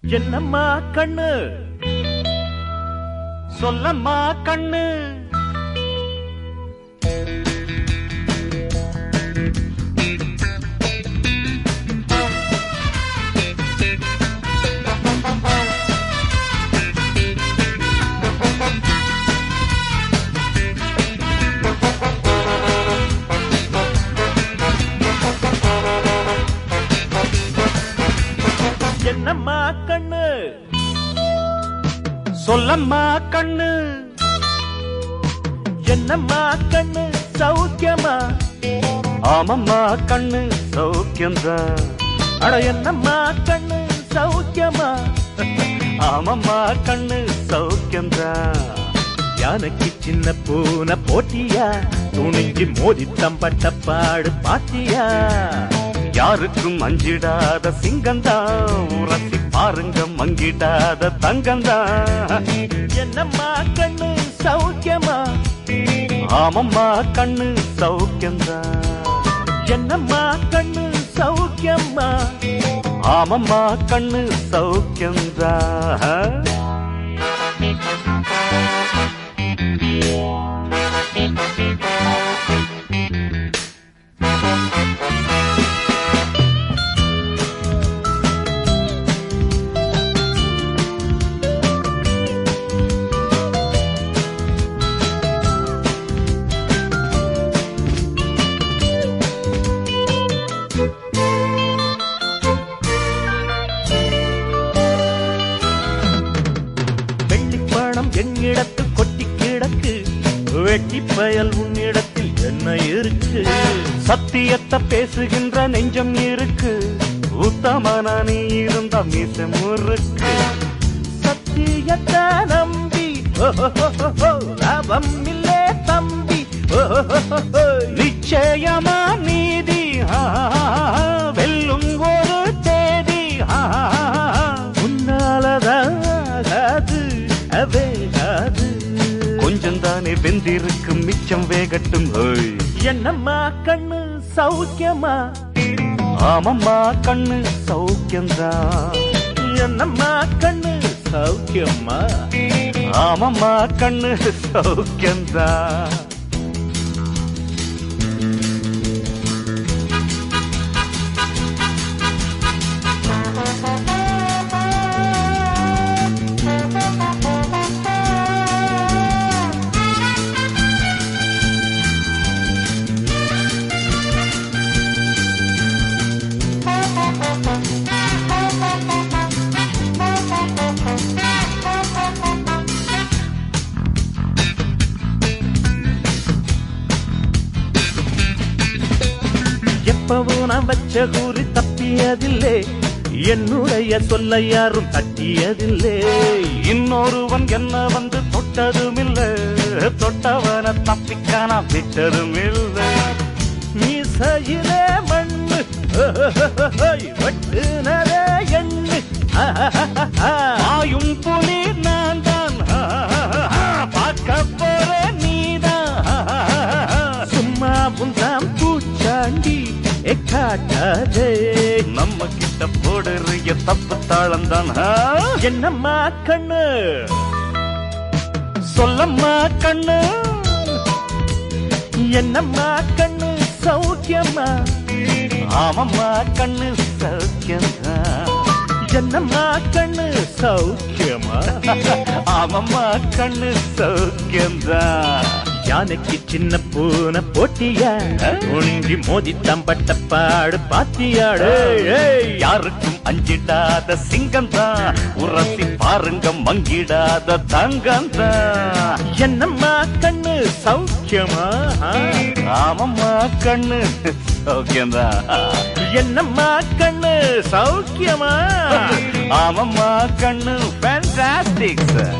என்னம்மா கண்ணு சொல்லம்மா கண்ணு என்னம்மா கண்ணு சொல்லம்மா கண்ணு என்னம்மா கண்ணு சௌக்கியமா ஆமம்மா கண்ணு சௌக்கியம்தான் அட என்னம்மா கண்ணு சௌக்கியமா ஆமம்மா கண்ணு சௌக்கியம்தான் யானைக்கு சின்ன பூனை போட்டியா துணிஞ்சு மோதி தம்பட்ட பாடு பாத்தியா யாருக்கும் அஞ்சிடாத சிங்கந்தான் உரசி பாருங்க மங்கிடாத தங்கந்தான் என்னம்மா கண்ணு சௌக்கியமா ஆமம்மா கண்ணு சௌக்கியம்தான் என்னம்மா கண்ணு சௌக்கியம்மா ஆமம்மா கண்ணு சௌக்கியம்தான் என்னிடத்து கொட்டி கிடக்கு வெட்டி பயல் உன்னிடத்தில் என்ன இருக்கு சத்தியத்தை பேசுகின்ற நெஞ்சம் இருக்கு உத்தமனா நீ இருந்த மீச முறுக்கு சத்தியத்தை நம்பி லாபம் இல்லே தம்பி நிச்சயமா நீதி வெல்லும் ஒரு தேதி உன்னாலதான் வேகாது கொஞ்சம் தானே வெந்திருக்கும் மிச்சம் வேகட்டும் என்னம்மா கண்ணு சௌக்கியமா ஆமம்மா கண்ணு சௌக்கியம்தான் என்னம்மா கண்ணு சௌக்கியமா ஆமம்மா கண்ணு சௌக்கியம்தான் நான் வச்ச கூறி தப்பியதில்லை என்னுடைய சொல்ல யாரும் தட்டியதில்லை இன்னொருவன் என்ன வந்து தொட்டதுமில்லை தொட்டவன தப்பிக்கான விட்டதும் இல்லை மீசையிலே மண்ணு வெட்டுனதே எண்ணு ஆயும் புலி நான் தான் பார்க்க போறேன் நீதான் சும்மா புந்தாம் பூச்சாண்டி காட்டாதே நம்ம கிட்ட போடுறிய தப்பு தாளம் தான் என்னம்மா கண்ணு சொல்லம்மா கண்ணு என்னம்மா கண்ணு சௌக்கியமா ஆமம்மா கண்ணு சௌக்கியம்தான் என்னம்மா கண்ணு சௌக்கியமா ஆமம்மா கண்ணு சௌக்கியம்தான் யானைக்கு சின்ன பூனை போட்டியா துணிஞ்சி மோதி தம்பட்ட பாடு பாத்தியாடு யாருக்கும் அஞ்சிடாத சிங்கம்தான் உரசி பாருங்க மங்கிடாத தங்கம்தான் என்னம்மா கண்ணு சௌக்கியமா ஆமம்மா கண்ணு சௌக்கியம்தான் என்னம்மா கண்ணு சௌக்கியமா ஆமம்மா கண்ணு ஃபேண்டாஸ்டிக் சார்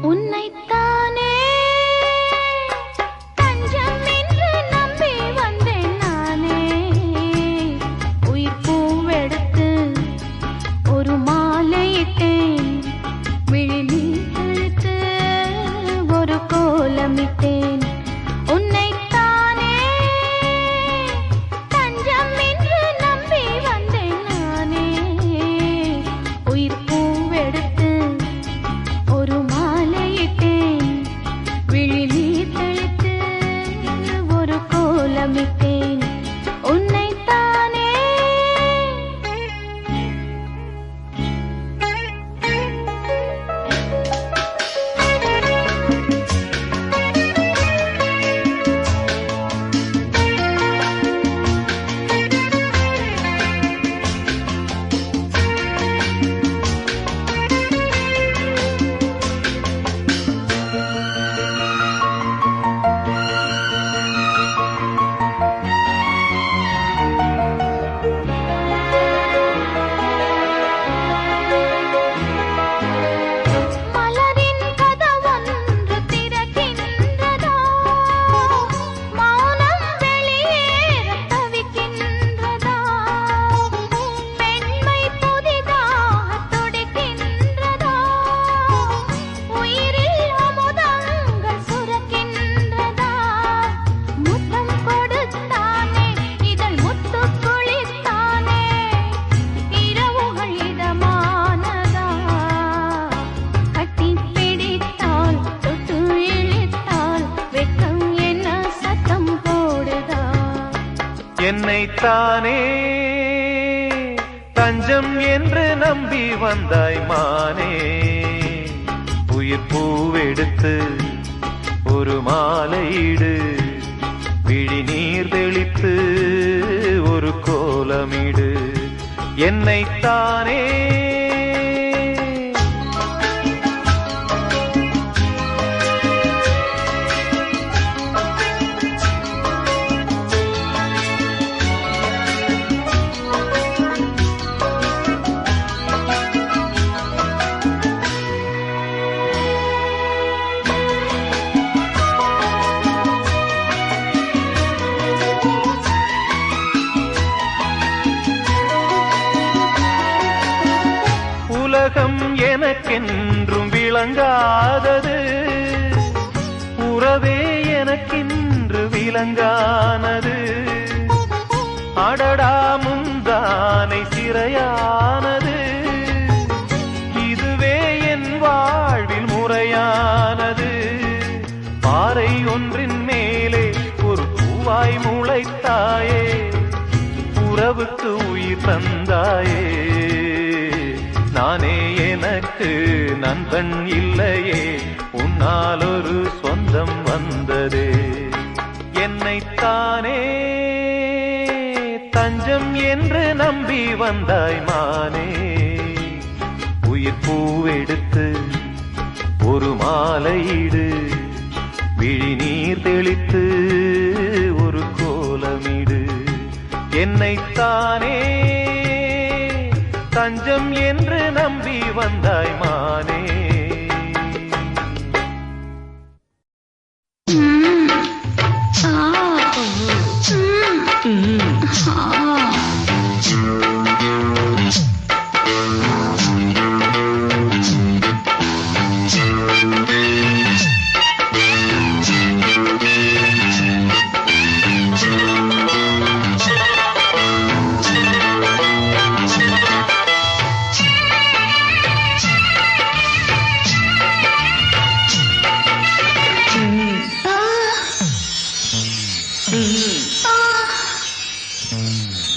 உன்னைத்தானே கோலமிட்டேன் உன்னைத்தானே தஞ்சம் என்று நம்பி வந்தேன் நானே உயிர் பூவெடுத்து ஒரு மாலையிட்டேன் விழி நீர் தெளித்து ஒரு கோலமிட்டேன் உன்னைத்தானே மலரின் கதவொன்று திறக்கின்றதா மௌனம் வெளியேறத் தவிக்கின்றதா பெண்மை புதிதாகத் துடிக்கின்றதா உயிரில் அமுதங்கள் சுரக்கின்றதா முத்தம் கொடுத்தானே இதழ் முத்து குளித்தானே இரவுகள் இதமானதா கட்டி பிடித்தால் தொட்டு இழுத்தால் வெட்கம் என்ன சத்தம் போடுதா என்னைத்தானே தஞ்சம் என்று நம்பி வந்தாய் மானே உயிர் பூவெடுத்து ஒரு மாலையிடு விழி நீர் தெளித்து ஒரு கோலமிடு என்னைத்தானே உலகம் எனக்கென்றும் விளங்காதது உறவே எனக்கென்று விளங்கானது அடடா முந்தானை சிறையானது இதுவே என் வாழ்வில் முறையானது பாறை ஒன்றின் மேலே ஒரு பூவாய் முளைத்தாயே உறவுக்கு உயிர் தந்தாயே நானே எனக்கு நண்பன் இல்லையே உன்னால் ஒரு சொந்தம் வந்ததே என்னைத்தானே தஞ்சம் என்று நம்பி வந்தாய் மானே உயிர் பூவெடுத்து ஒரு மாலையிடு விழி நீர் தெளித்து ஒரு கோலமிடு என்னைத்தானே தஞ்சம் என்று நம்பி வந்தாய் மானே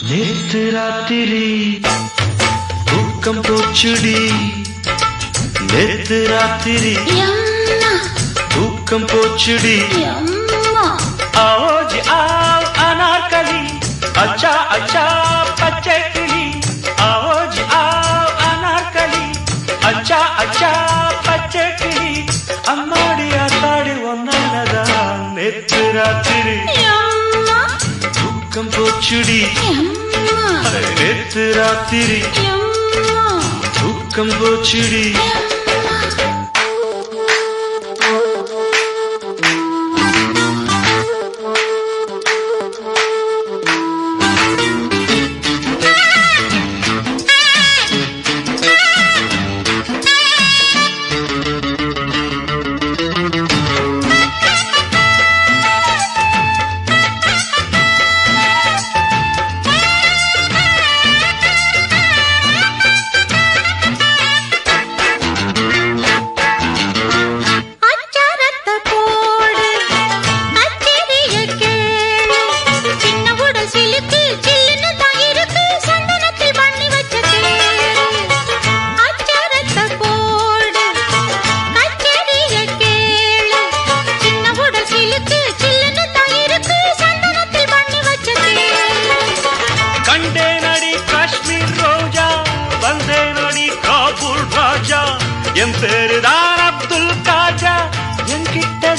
நேற்று ராத்திரி தூக்கம் போச்சுடி நேற்று ராத்திரி தூக்கம் போச்சுடி आओ जी आओ अनारकली अच्छा अच्छा பச்சை கிளி आओ जी आओ अनारकली अच्छा अच्छा பச்சை கிளி அம்மாடி ஆத்தாடி ஒன்னாலதான் நேற்று ராத்திரி தூக்கம் போச்சுடி நேற்று ராத்திரி தூக்கம் போச்சுடி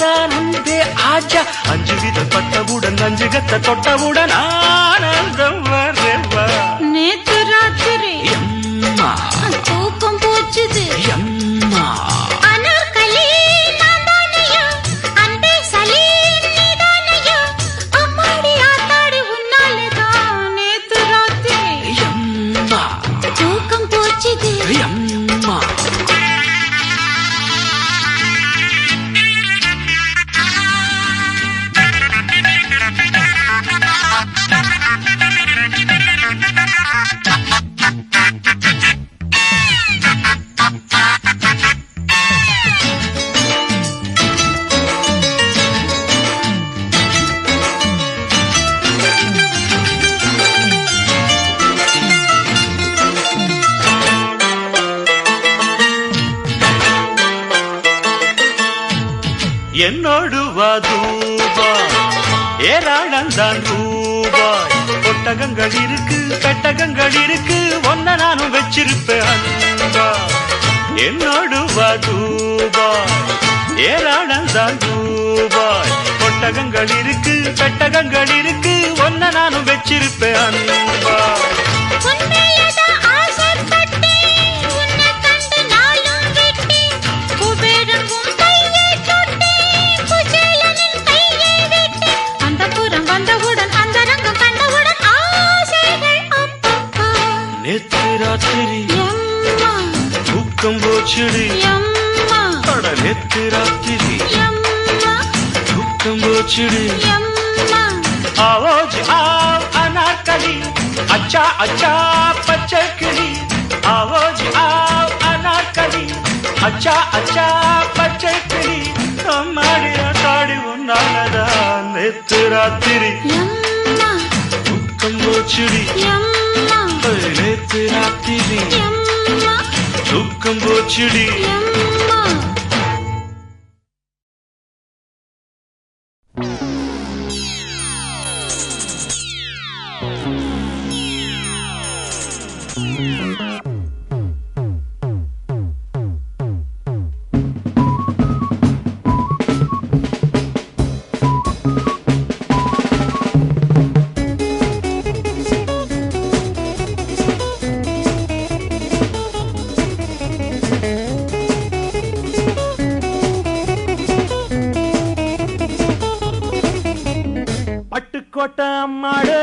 ஆஜாதான் அன்பே ஆஜா அஞ்சு விதம் பட்டவுடன் அஞ்சு கத்த தொட்டவுடன் ஆனந்தம் வரவா நேத்து ராத்திரி எம்மா தூக்கம் போச்சுது எம்மா அனார்கலி நான்தானையா அன்பே சலீம் நீதானையா அம்மாடி ஆத்தாடி உன்னாலதான் நேத்து ராத்திரி எம்மா தூக்கம் போச்சுது எம்மா என்னோடு வதூபா ஏராளந்தான் ரூபாய் ஒட்டகங்கள் இருக்கு பெட்டகங்கள் இருக்கு ஒன்ன நானும் வச்சிருப்பேன் அன்பா என்னோடு வதூபா ஏராளந்தான் ரூபாய் ஒட்டகங்கள் இருக்கு பெட்டகங்கள் இருக்கு ஒன்ன நானும் வச்சிருப்பேன் அன்பா உன்மேலதான் ஆசைப்பட்டேன் உன்னை கண்டு நாளும் விட்டேன் குபேரனும் கையை தொட்டேன் குசேலனின் கையை விட்டேன் அந்தப்புறம் வந்தவுடன் அந்தரங்கம் கண்டவுடன் ஆசைகள் அப்பப்பா நேத்து ராத்திரி எம்மா தூக்கம் போச்சுடி எம்மா அட நேத்து ராத்திரி எம்மா தூக்கம் போச்சுடி எம்மா आवाज आओ अनारकली अच्छा अच्छा बच्चे किली आवाज आओ अनारकली अच्छा अच्छा बच्चे किली हमारी ताड़ी उन्नालदा नेत्र रात्रि எம்மா दुखम बोचड़ी எம்மா नेत्र रात्रि எம்மா दुखम बोचड़ी எம்மா பட்டுக்கோட்டை அம்மாடு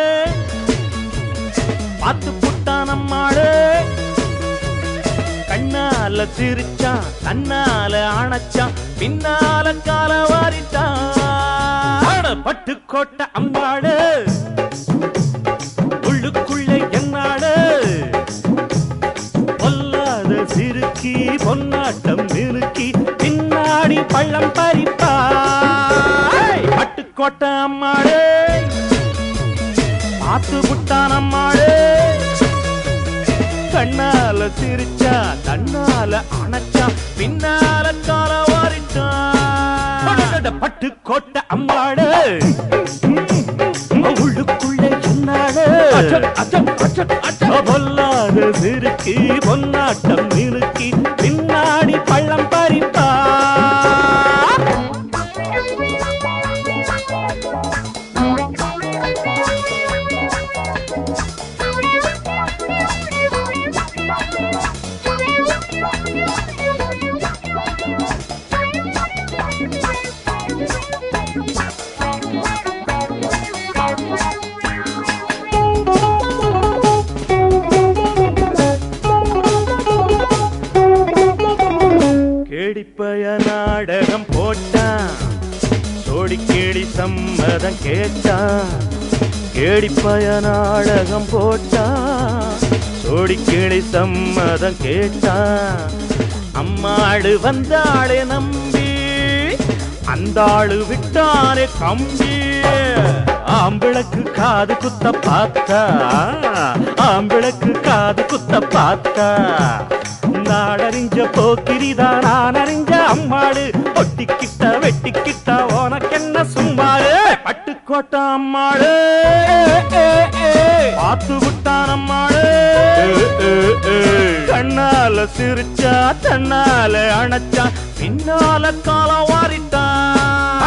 பாத்து புட்டான் அம்மாடு கண்ணால சிரிச்சான் தன்னால அணைச்சான் பின்னால கால வாரிட்டான் பட்டுக்கோட்டை அம்மாடு உள்ளுக்குள்ள என்னாடு பொல்லாத சிறுக்கி பொன்னாட்டம் நிறுக்கி பின்னாடி பள்ளம் பறிப்பா பட்டுக்கோட்டை அம்மாடு பாத்து புட்டான் அம்மாடு கண்ணால சிரிச்சா தன்னால அணைச்சா பின்னால கால வாரிட்டான் பட்டுக்கோட்டை அம்மாடு உள்ளுக்குள்ள என்னாடு பொல்லாத சிறுக்கி பொன்னாட்டம் நிறுக்கி பின்னாடி பள்ளம் பறிப்பா கேடிப்பய நாடகம் போட்டான் சோடிக்கேடி சம்மதம் கேட்டான் கேடிப்பய நாடகம் போட்டான் சோடிக்கேடி சம்மதம் கேட்டான் அம்மாடு வந்தாளே நம்பி அந்த ஆளு விட்டானே கம்பி ஆம்பிளக்கு காது குத்த பார்த்தா ஆம்பிளக்கு காது குத்த பார்த்தா நாடறிஞ்ச போக்கிரிதா நான் அறிஞ்ச அம்மாடு ஒட்டிக்கிட்ட வெட்டிக்கிட்ட உனக்கென்ன சும்மாடு பட்டுக்கோட்டை அம்மாடு பார்த்து விட்டான் அம்மாடு கண்ணால சிரிச்சா தன்னால அணைச்சா பின்னால காலம் வாரிட்டான்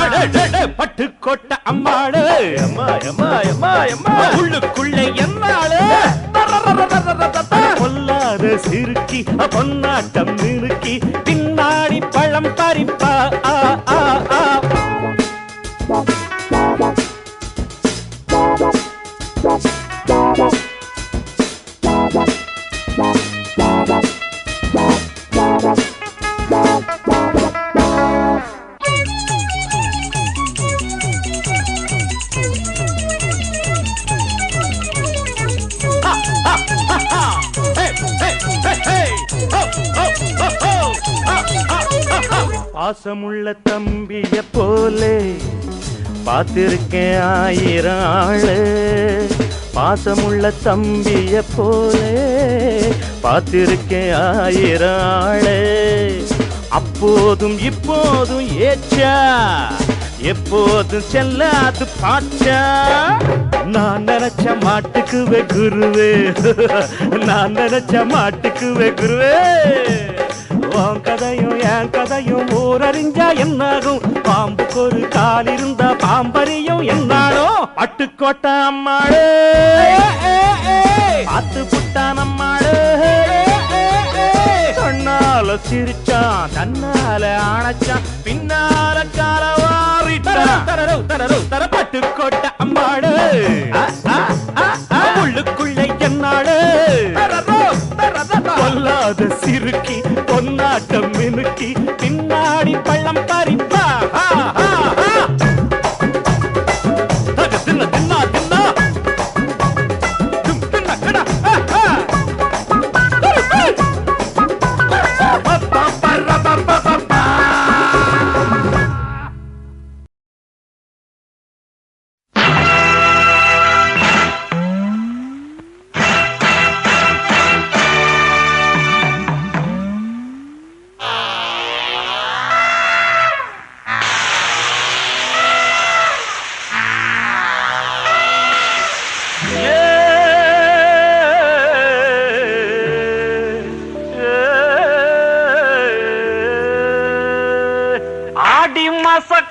பட்டு கொட்ட அம்மாடு அம்மா அம்மா அம்மா அம்மா உள்ளுக்குள்ள என்னாளு பொல்லாத சிறுக்கி பொன்னாட்டம் நிறுக்கி பின்னாடி பழம் பறிப்பா ஆ ஆ ஆ பாசமுள்ள தம்பிய போலே பார்த்திருக்கேன் ஆயிரம் ஆளு பாசமுள்ள தம்பிய போலே பார்த்திருக்கேன் ஆயிரம் ஆளு அப்போதும் இப்போதும் ஏச்சா எப்போதும் செல்லாது பாச்சா நான் நினைச்ச மாட்டுக்குவே குருவே நான் நினைச்ச மாட்டுக்குவே குருவே உன் கதையும் என் கதையும் ஊரறிஞ்சா என்னாகும் பாம்புக்கு ஒரு கால் இருந்தா பாம்பறியும் என்னாலும் பட்டுக்கோட்டை அம்மாடு பார்த்து புட்டான் அம்மாடு கண்ணால சிரிச்சான் தன்னால அணைச்சான் பின்னால காலவாரிட்டான் தர பட்டுக்கோட்டை அம்மாடு உள்ளுக்குள்ள என்னாடு பொல்லாத சிறுக்கி பொன்னாட்டம் மினுக்கி பின்னாடி பள்ளம் பறிப்பா தின்ன தின்னா தின்னா தின்ன கடா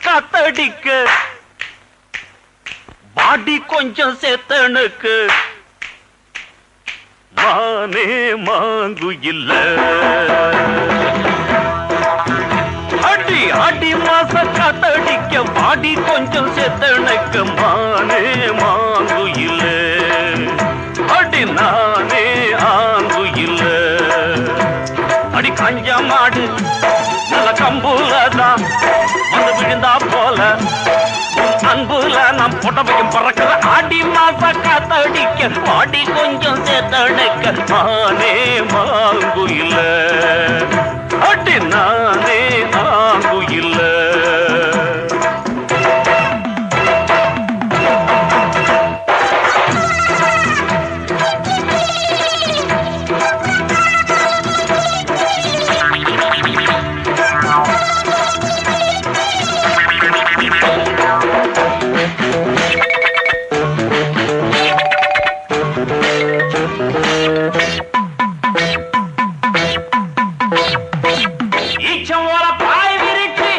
காத்தடிக்க பாடி கொஞ்சம் சேத்தனுக்கு மானே மாங்கு இல்ல அடி அடி மாச காத்தடிக்க பாடி கொஞ்சம் சேத்தனுக்கு மானே மாங்கு இல்ல அடி நானே ஆங்கு இல்ல அடி கஞ்ச மாடு நல்ல கம்புலதான் வந்து விழுந்தா போல அன்புல நாம் பொட்டவையும் பறக்கிற ஆடி மாச காத்தடிக்க பாடி கொஞ்சம் சேர்த்தடைக்க நானே மாங்கு இல்ல அடி நானே மாங்கு இல்ல ஈச்சம் போல பாய் விரிச்சு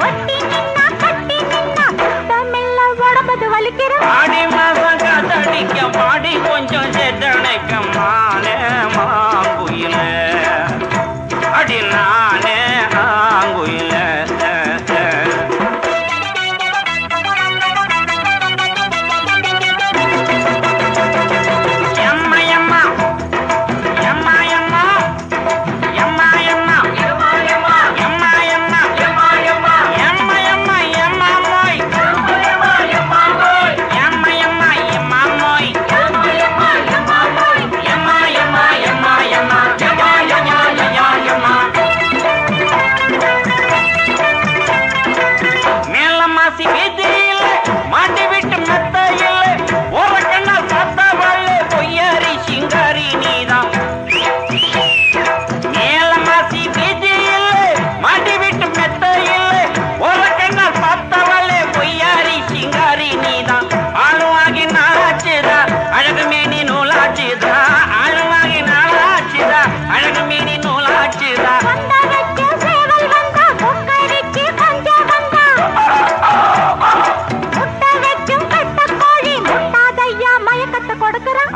ஒட்டி நின்னா கட்டி நின்னா தமிழ்ல உடம்பது வலிக்கிற ஆடி மாசம் காத்தடிக்க பாடி கொஞ்சம் சேத்தனைக்க மானே மாங்குயில அடி நானே ஆங்குயில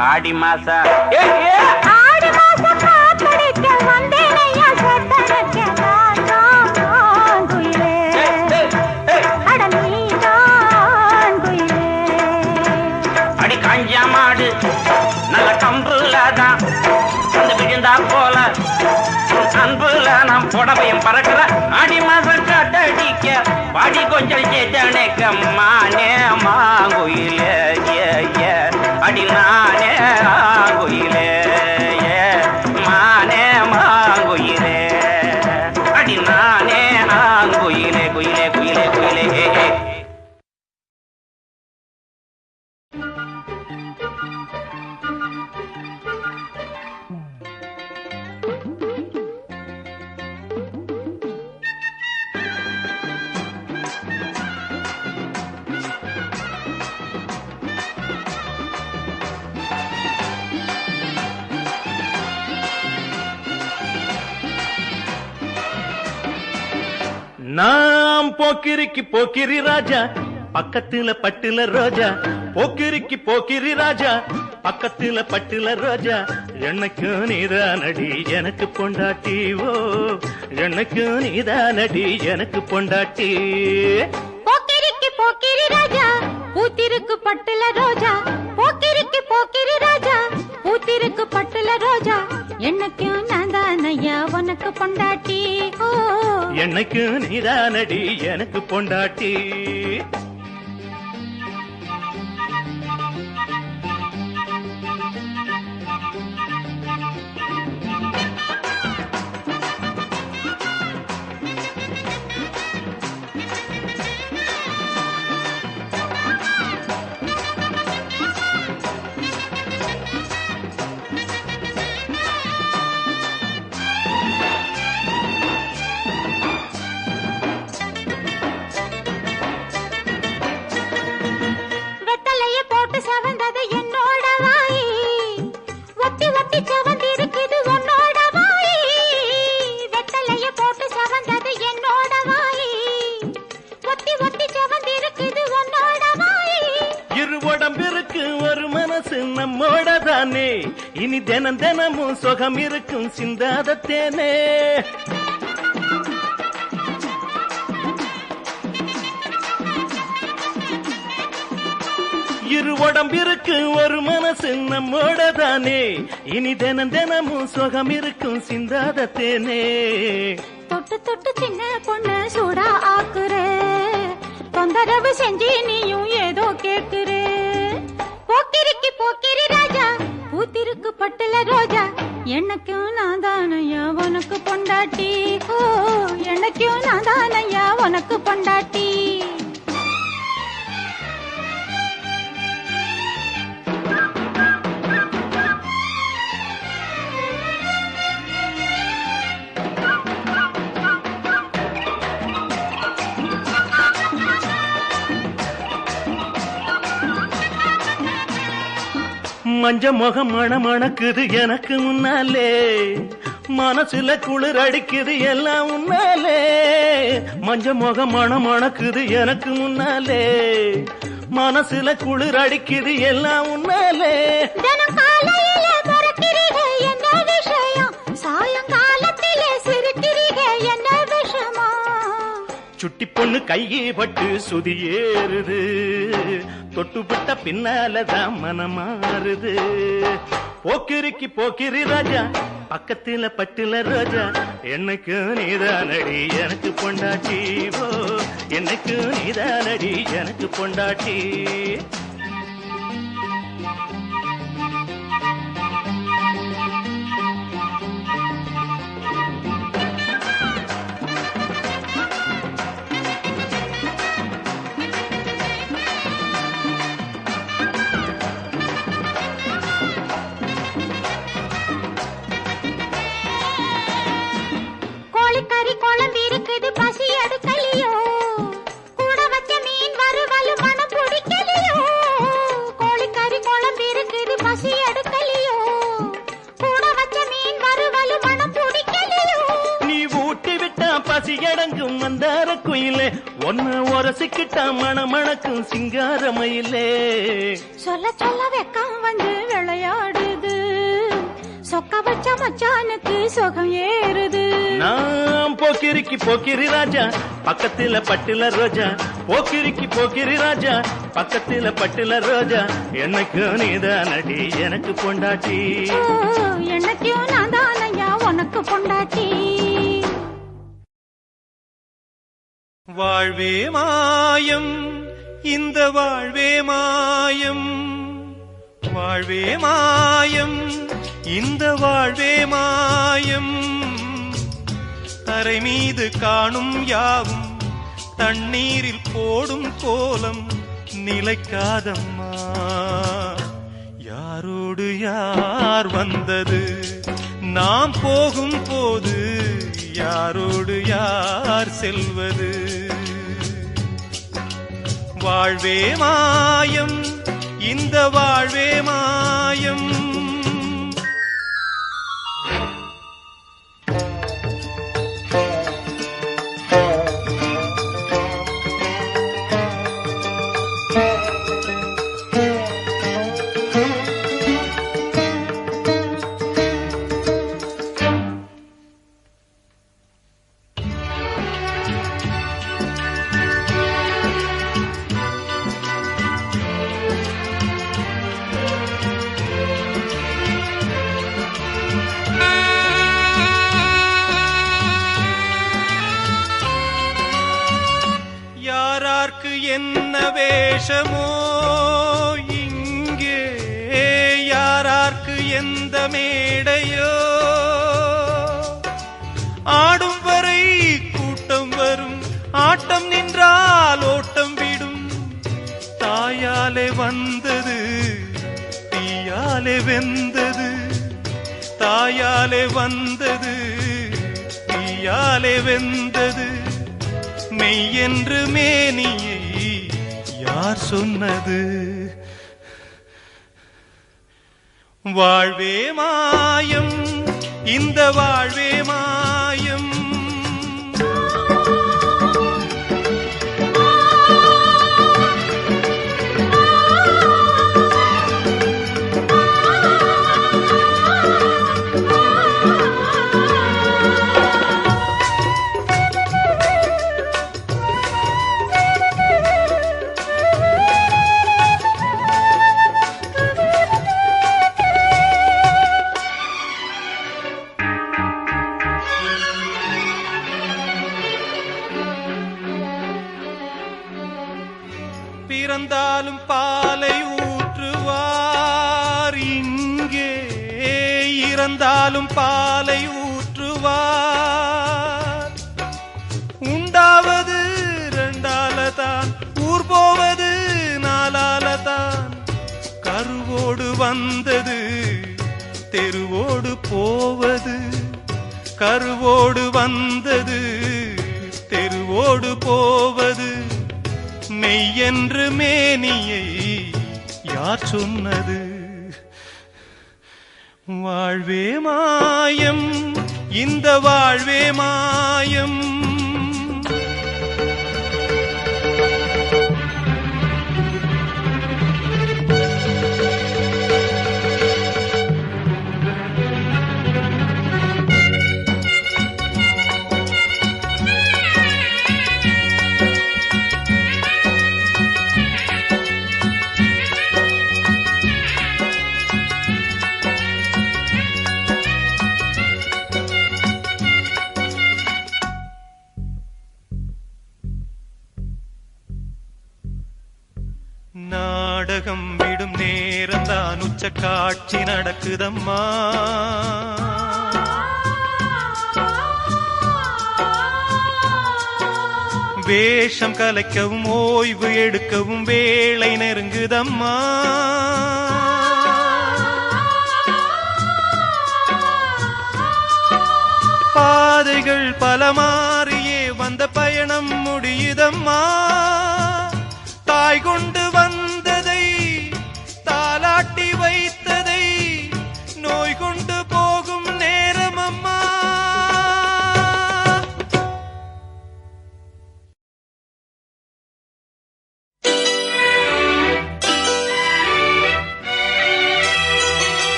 ஆடி மாசா ஆடி மாசம் காத்தடிக்க வந்தேனையா சொத்தனக்க நான் குயிலே அட நீதான் குயிலே அடி காஞ்சா மாடு நல்ல கம்புலதான் வந்து விழுந்தா போல அன்புல நாம் புடவையும் பறக்கிற ஆடி மாசம் காத்தடிக்க பாடி கொஞ்சம் சேத்தனைக்க மானே மாங்குயிலே அடி நானே ஆங்குயிலே மானே மாங்குயிலே அடி நானே ஆங்குயிலே குயிலே குயிலே குயிலே நாம் போக்கிரிக்கு போக்கிரி ராஜா பக்கத்துல பட்டுல ரோஜா போக்கிரிக்கு போக்கிரி ராஜா பக்கத்துல பட்டுல ரோஜா எனக்கு நீதானடி எனக்கு பொண்டாட்டி ஓ எனக்கு நீதானடி எனக்கு பொண்டாட்டி போக்கிரிக்கு போக்கிரி ராஜா பூத்திருக்கு பட்டுல ரோஜா போக்கிரிக்கு போக்கிரி ராஜா பூத்திருக்கு பட்டுல ரோஜா எனக்கு நான் தானையா உனக்கு பொண்டாட்டி ஓ எனக்கு நீதானடி எனக்கு பொண்டாட்டி நம்மோடதானே இனி தினம் தினமும் சுகம் இருக்கும் சிந்தாத தேனே இரு உடம்பிற்கு ஒரு மனசு நம்மோடதானே இனி தினம் தினமும் சுகம் இருக்கும் சிந்தாத தேனே தொட்டு தொட்டு சின்ன பொண்ணு சூடா ஆக்குற தொந்தரவு செஞ்சு நீயும் ஏதோ கேக்குற போக்கிரிக்கு போக்கிரி ராஜா பூத்திருக்கு பட்டுல ரோஜா எனக்கும் நான் தானையா உனக்கு பொண்டாட்டி ஓ எனக்கும் நான் தானையா உனக்கு பொண்டாட்டி மஞ்ச முகம் மணமணக்குது எனக்கு முன்னாலே மனசுல குளிர் அடிக்குது எல்லாம் உன்னாலே, மஞ்ச முகம் மணம் மணக்குது எனக்கு முன்னாலே. மனசுல குளிர் அடிக்குது எல்லாம் உன்னாலே. தினம் காலையில பிறக்கிறீங்க என்ன விஷயம், சாயங்காலத்திலே சிரிக்கிறீங்க என்ன விஷயமா? சுட்டி பொண்ணு கையை பட்டு சுதி ஏறுது, தொட்டுப்பட்ட பின்னாலதான் மனமாறுது. போக்கிரிக்கு போக்கிரி ராஜா, பக்கத்துல பட்டுல ரோஜா, என்னைக்கு நீதானடி எனக்கு பொண்டாட்டி. ஓ என்னைக்கு நீதானடி எனக்கு பொண்டாட்டி. கோழிக்கறி குழம்பு இருக்குது பசி எடுக்கலையோ, கூட வச்ச மீன் வறுவல் மனம் பிடிக்கலையோ. கோழிக்கறி குழம்பு இருக்குது பசி எடுக்கலையோ, கூட வச்ச மீன் வறுவல் மனம் பிடிக்கலையோ. நீ ஊட்டி விட்டா பசி அடங்கும் மந்தார குயிலே, ஒன்னு உரசிக்கிட்டா மணமணக்கும் சிங்காரமயிலே. சொல்ல சொல்ல வெக்கம் வந்து விளையாடுது, சொக்க வச்ச மச்சானுக்கு சுகம் ஏறுது. நாம் போக்கிரிக்கு போக்கிரி ராஜா, பக்கத்துல பட்டுல ரோஜா. போக்கிரிக்கு போக்கிரி ராஜா, பக்கத்துல பட்டுல ரோஜா, என்னைக்கு நீதானடி எனக்கு பொண்டாட்டி. ஓ, என்னைக்கும் நான் தானையா உனக்கு பொண்டாட்டி. வாழ்வே மாயம் இந்த வாழ்வே மாயம், வாழ்வே மாயம் இந்த வாழ்வே மாயம். தரை மீது காணும் யாவும் தண்ணீரில் போடும் கோலம் நிலைக்காதம்மா. யாரோடு யார் வந்தது நாம் போகும் போது, யாரோடு யார் செல்வது. வாழ்வே மாயம் இந்த வாழ்வே மாயம். யாரார்க்கு என்ன வேஷமோ இங்கே, யாரார்க்கு எந்த மேடையோ. ஆடும் வரை கூட்டம் வரும், ஆட்டம் நின்றால் ஓட்டம் விடும். தாயாலே வந்தது தீயாலே வெந்தது, தாயாலே வந்தது தீயாலே வெந்தது. மெய் என்று மேனியை யார் சொன்னது. வாழ்வே மாயம் இந்த வாழ்வே மாயம். பிறந்தாலும் பாலை ஊற்றுவார் இங்கே, இறந்தாலும் பாலை ஊற்றுவார். உண்டாவது ரெண்டாலதான், ஊர் போவது நாலாலதான். கருவோடு வந்தது தெருவோடு போவது, கருவோடு வந்தது தெருவோடு போவது. மெய்யென்று மேனியை யார் சொன்னது. வாழ்வே மாயம் இந்த வாழ்வே மாயம். நாடகம் விடும் நேரம்தான் உச்ச காட்சி நடக்குதம்மா. வேஷம் கலைக்கவும் ஓய்வு எடுக்கவும் வேளை நெருங்குதம்மா. பாதைகள் பல மாறியே வந்த பயணம் முடியுதம்மா. தாய் கொண்டு வந்ததை தாலாட்டி வைத்ததை நோய் கொண்டு போகும் நேரம் அம்மா.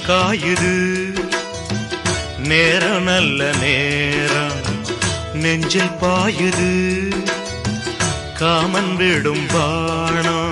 காயுது நேரம் நல்ல நேரம் நெஞ்சில் பாயுது காமன் விடும் பாணம்.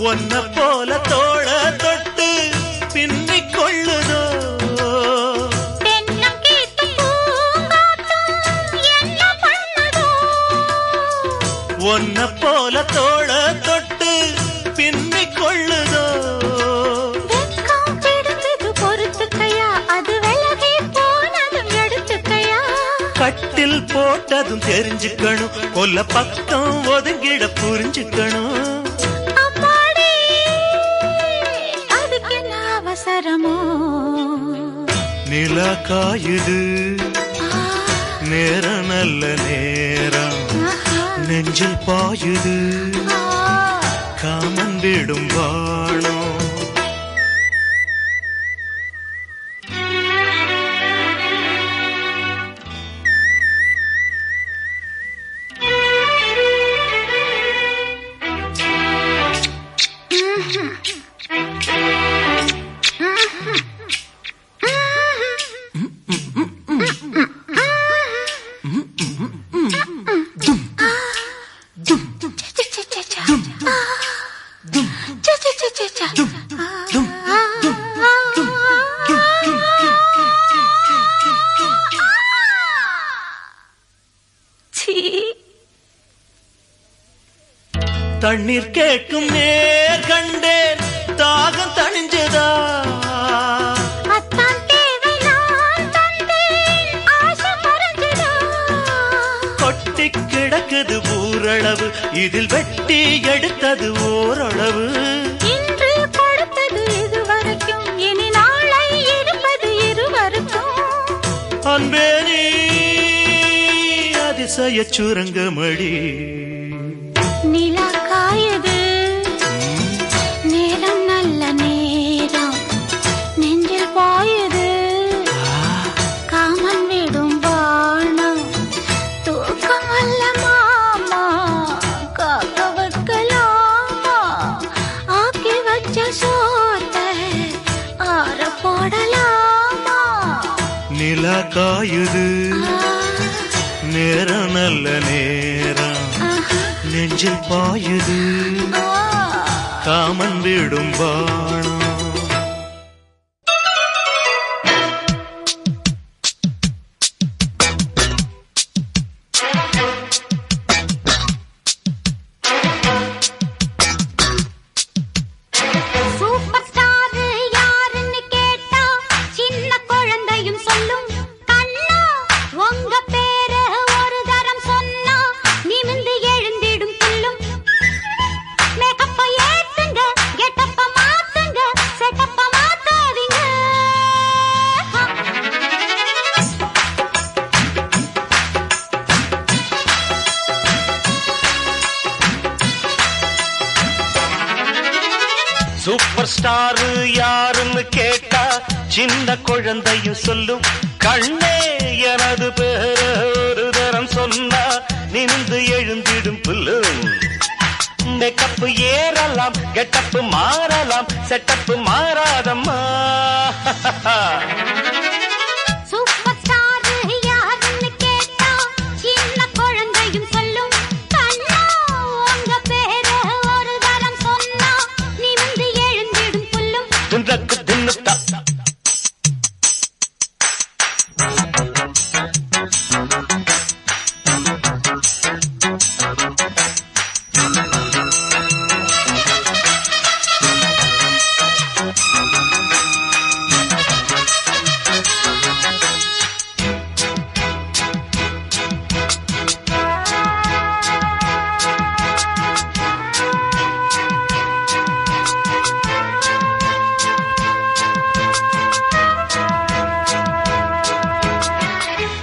ஒன்ன போல தோள தொட்டு பின்னிக் கொள்ளுதோ ஒன்ன போல தோள தொட்டு பின்னிக் கொள்ளுதோ. கட்டில் போட்டதும் தெரிஞ்சுக்கணும் கொல்ல பக்கம் ஒதுங்கிட புரிஞ்சுக்கணும். நிலா காயுது நேரம் நல்ல நேரம் நெஞ்சில் பாயுது காமன் விடும் வாணம். தண்ணீர் கேட்கும் நேர் கண்டேன் தாகம் தணிஞ்சதா நூறளவு இதில் வெட்டி எடுத்தது ஓரளவு இன்று கொடுத்தது இதுவரைக்கும் இனி நாளை எடுப்பது இருவருக்கும் அன்பே நீ அதிசய சுரங்கமடி நிலா காயுது நேரம் நல்ல நேரம் நெஞ்சில் பாயுது காமன் விடும் வானம் தூக்கம் அல்ல மாமா காக்க வைக்கலாமா ஆக்கி வச்ச சோத்தை ஆற போடலாமா நிலா காயுது நேரம் நல்ல நேரம் நெஞ்சில் பாயுது காமன் விடும் பாணம் சூப்பர் ஸ்டார் யாருன்னு கேட்டா சின்ன குழந்தையும் சொல்லும் கண்ணா உங்க பேரு ஒரு தரம் சொன்னா நிமிந்து எழுந்திடும் புல்லும் மேக்கப்ப ஏத்துங்க கெட்டப்ப மாத்துங்க செட்டப்ப மாத்தாதீங்க சூப்பர் ஸ்டார் யாருன்னு கேட்டா சின்ன குழந்தையும் சொல்லும் கண்ணே எனது பேர ஒரு தரம் சொன்னா நிமிந்து எழுந்திடும் புல்லும் மேக்கப் ஏறலாம் கெட்டப்பு மாறலாம் செட்டப்பு மாறாதம்மா சூப்பர் ஸ்டார் யாருன்னு கேட்டா சின்ன குழந்தையும் சொல்லும் கண்ணா உங்க பேரு ஒரு தரம் சொன்னா நிமிந்து எழுந்திடும் புல்லும் தின்றக்கு தின்னுத்தா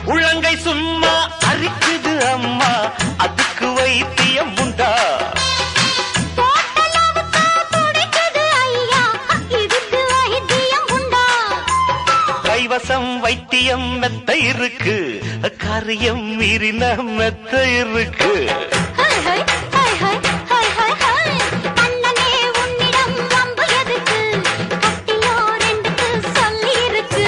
உள்ளங்கை சும்மா அரிக்குது அம்மா அதுக்கு வைத்தியம் உண்டா தோட்டலவுக்கு துடிக்குது ஐயா இதுக்கு வைத்தியம் உண்டா கைவசம் வைத்தியம் மெத்த இருக்கு காரியம் மீறின மெத்த இருக்கு high high high high high high high அண்ணனே உன்னிடம் வம்பு எதுக்கு கட்டிலோ ரெண்டுக்கு சொல்லி இருக்கு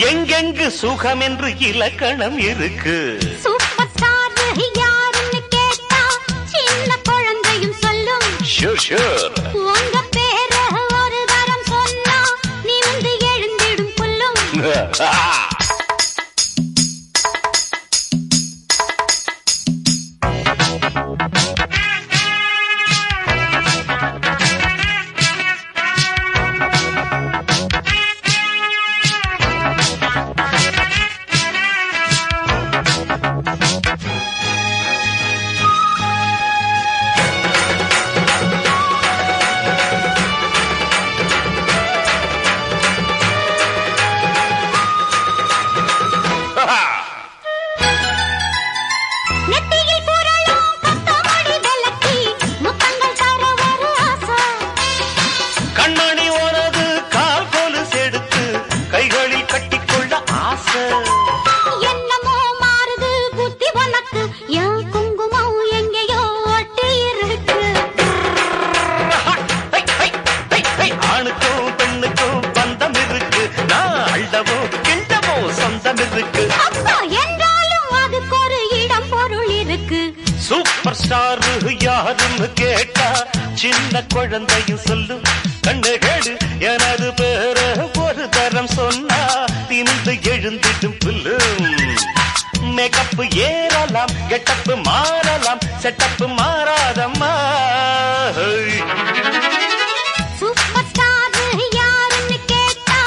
எங்கெங்கு சுகம் என்று இலக்கணம் இருக்கு சூப்பர் ஸ்டார் யாருன்னு கேட்டா சின்ன குழந்தையும் சொல்லும் ஷூர் ஷூர் உங்க பேரு ஒரு தரம் சொன்னா நிமிந்து எழுந்திடும் புல்லும் நெத்தியில் புரளும் கத்தமணி விளக்கி முத்தங்கள் தர ஒரு ஆசை கண்ணாடி ஓரது கால் கொலுசு எடுத்து கைகளில் கட்டிக்கொள்ள ஆசை என்னமோ மாறுது புத்தி உனக்கு என் குங்குமம் எங்கேயோ ஒட்டி இருக்கு ஹை, ஹை, ஹை, ஹை. ஆணுக்கும் பெண்ணுக்கும் பந்தம் இருக்கு நான் அள்ளவோ கிண்டவோ சொந்தம் இருக்கு அப்பா என்றாலும் அதுக்கு ஒரு இடம் பொருள் இருக்கு சூப்பர் ஸ்டார் யாருன்னு கேட்டா சின்ன குழந்தையும் சொல்லும் கண்ணு கேடு எனது பேர ஒரு தரம் சொன்னா திமிந்து எழுந்திடும் புல்லும் மேக்கப் ஏறலாம் கெட்டப்பு மாறலாம் செட்டப்பு மாறாதம்மா சூப்பர் ஸ்டார் யாருன்னு கேட்டா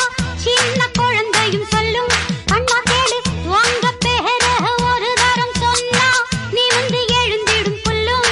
சின்ன குழந்தையும் சொல்லும் அண்ணா கேளு உங்க பேர ஒரு தரம் சொன்னா நிமிந்து எழுந்திடும் புல்லும்